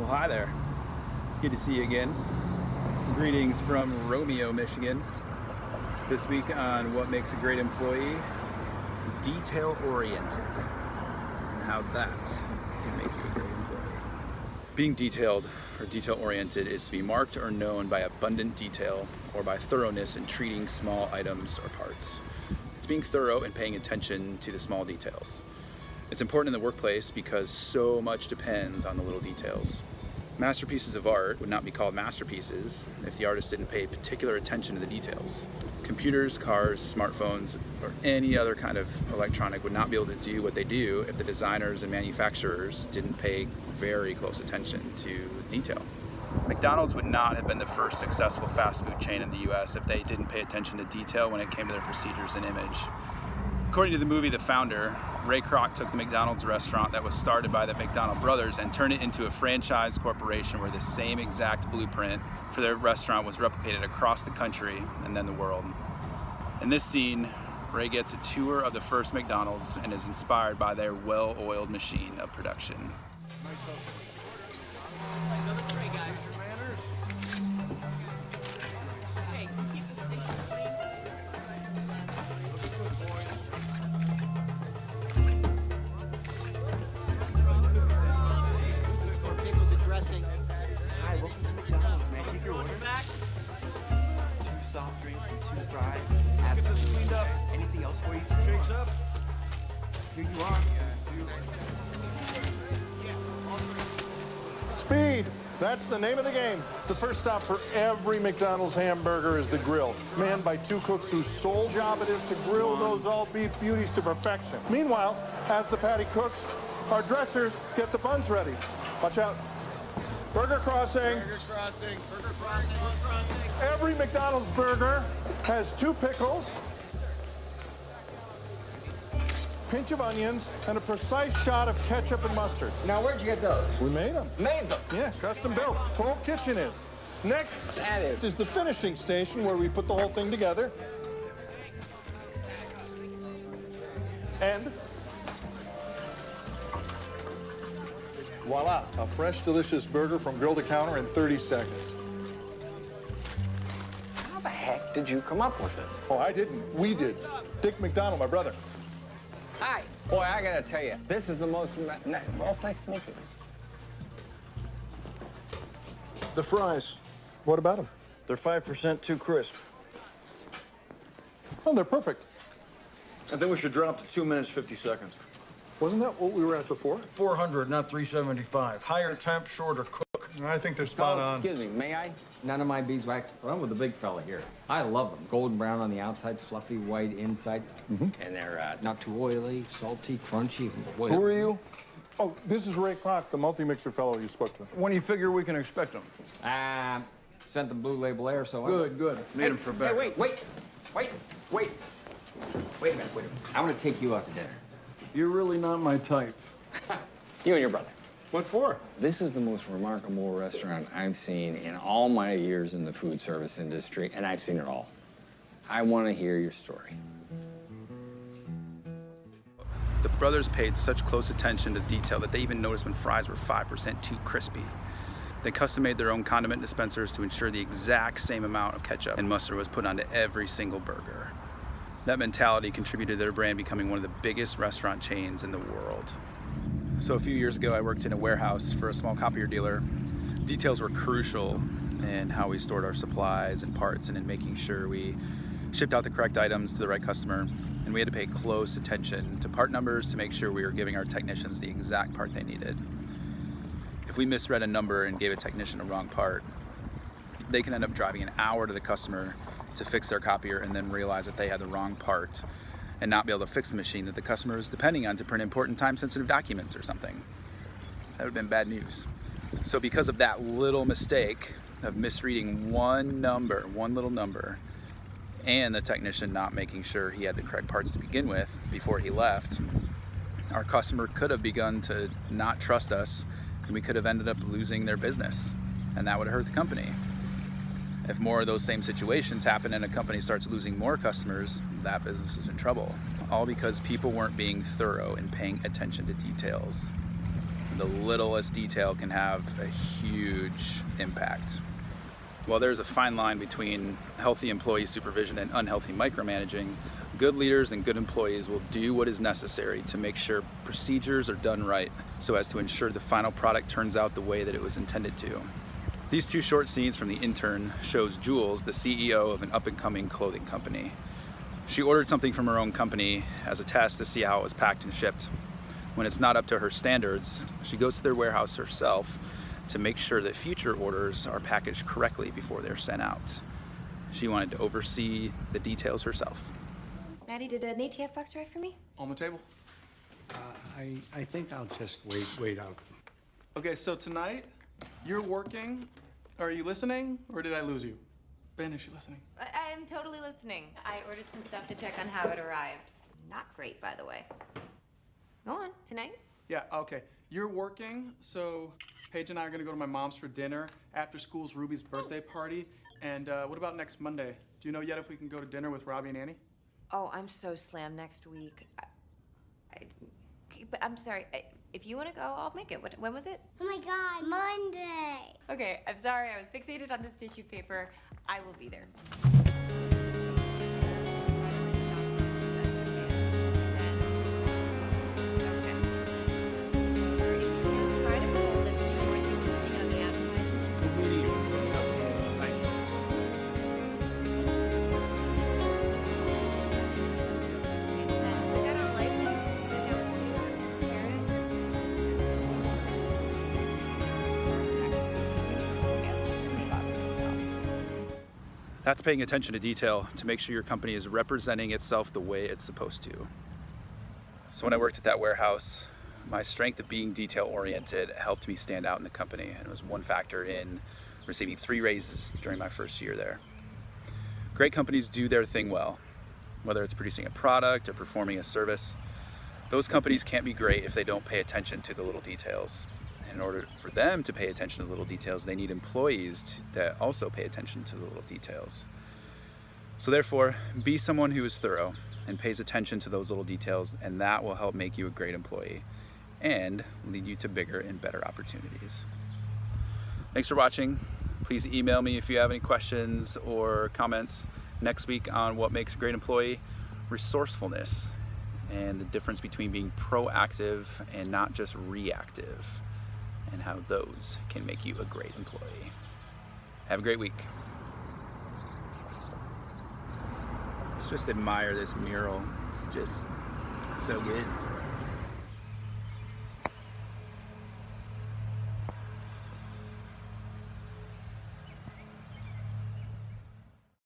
Well, hi there. Good to see you again. Greetings from Romeo, Michigan. This week on what makes a great employee, detail-oriented, and how that can make you a great employee. Being detailed or detail-oriented is to be marked or known by abundant detail or by thoroughness in treating small items or parts. It's being thorough and paying attention to the small details. It's important in the workplace because so much depends on the little details. Masterpieces of art would not be called masterpieces if the artist didn't pay particular attention to the details. Computers, cars, smartphones, or any other kind of electronic would not be able to do what they do if the designers and manufacturers didn't pay very close attention to detail. McDonald's would not have been the first successful fast food chain in the US if they didn't pay attention to detail when it came to their procedures and image. According to the movie The Founder, Ray Kroc took the McDonald's restaurant that was started by the McDonald brothers and turned it into a franchise corporation where the same exact blueprint for their restaurant was replicated across the country and then the world. In this scene, Ray gets a tour of the first McDonald's and is inspired by their well-oiled machine of production. Soft drinks and 2 fries. Get this cleaned up. Anything else for you? Shakes up. Here you are. Speed. That's the name of the game. The first stop for every McDonald's hamburger is the grill, manned by 2 cooks whose sole job it is to grill those all-beef beauties to perfection. Meanwhile, as the patty cooks, our dressers get the buns ready. Watch out. Burger crossing. Burger crossing. Burger crossing. Burger crossing. Every McDonald's burger has 2 pickles, pinch of onions, and a precise shot of ketchup and mustard. Now, where'd you get those? We made them. Made them? Yeah, custom built. Whole kitchen is. Next is the finishing station where we put the whole thing together. And voila, a fresh, delicious burger from grill to counter in 30 seconds. How the heck did you come up with this? Oh, I didn't. We did. Dick McDonald, my brother. Hi. Boy, I gotta tell you, this is the most... Well, it's nice to meet you. The fries. What about them? They're 5% too crisp. Oh, they're perfect. I think we should drop to 2 minutes, 50 seconds. Wasn't that what we were at before? 400, not 375. Higher temp, shorter cook. I think they're spot on. Excuse me, may I? None of my beeswax, but I'm with the big fella here. I love them. Golden brown on the outside, fluffy white inside. And they're not too oily, salty, crunchy. Boy, Who are you? Oh, this is Ray Kroc, the multi-mixer fellow you spoke to. When do you figure we can expect them? Sent the Blue Label Air, so... Good, good. Need them for Hey, back. wait a minute. I want to take you out to dinner. You're really not my type. You and your brother. What for? This is the most remarkable restaurant I've seen in all my years in the food service industry, and I've seen it all. I want to hear your story. The brothers paid such close attention to detail that they even noticed when fries were 5% too crispy. They custom-made their own condiment dispensers to ensure the exact same amount of ketchup and mustard was put onto every single burger. That mentality contributed to their brand becoming one of the biggest restaurant chains in the world. So a few years ago, I worked in a warehouse for a small copier dealer. Details were crucial in how we stored our supplies and parts and in making sure we shipped out the correct items to the right customer. And we had to pay close attention to part numbers to make sure we were giving our technicians the exact part they needed. If we misread a number and gave a technician a wrong part, they can end up driving an hour to the customer to fix their copier and then realize that they had the wrong part and not be able to fix the machine that the customer is depending on to print important time-sensitive documents or something. That would have been bad news. So because of that little mistake of misreading one little number, and the technician not making sure he had the correct parts to begin with before he left, our customer could have begun to not trust us and we could have ended up losing their business, and that would have hurt the company. If more of those same situations happen and a company starts losing more customers, that business is in trouble. All because people weren't being thorough and paying attention to details. The littlest detail can have a huge impact. While there's a fine line between healthy employee supervision and unhealthy micromanaging, good leaders and good employees will do what is necessary to make sure procedures are done right so as to ensure the final product turns out the way that it was intended to. These two short scenes from The Intern shows Jules, the CEO of an up-and-coming clothing company. She ordered something from her own company as a test to see how it was packed and shipped. When it's not up to her standards, she goes to their warehouse herself to make sure that future orders are packaged correctly before they're sent out. She wanted to oversee the details herself. Maddie, did an ATF box arrive for me? On the table. I think I'll just wait out. Okay, so tonight, you're working. Are you listening, or did I lose you? Ben, is she listening? I am totally listening. I ordered some stuff to check on how it arrived. Not great, by the way. Go on, tonight? Yeah, okay. You're working, so Paige and I are gonna go to my mom's for dinner. After school's Ruby's birthday party. And what about next Monday? Do you know yet if we can go to dinner with Robbie and Annie? Oh, I'm so slammed next week. But I'm sorry. If you want to go, I'll make it. When was it? Oh my God, Monday. Okay, I'm sorry. I was fixated on this tissue paper. I will be there. That's paying attention to detail to make sure your company is representing itself the way it's supposed to. So when I worked at that warehouse, my strength of being detail-oriented helped me stand out in the company, and it was one factor in receiving 3 raises during my first year there. Great companies do their thing well, whether it's producing a product or performing a service. Those companies can't be great if they don't pay attention to the little details. In order for them to pay attention to the little details, they need employees that also pay attention to the little details. So therefore, be someone who is thorough and pays attention to those little details, and that will help make you a great employee and lead you to bigger and better opportunities. Thanks for watching. Please email me if you have any questions or comments next week on what makes a great employee: resourcefulness and the difference between being proactive and not just reactive, and how those can make you a great employee. Have a great week. Let's just admire this mural. It's just so good.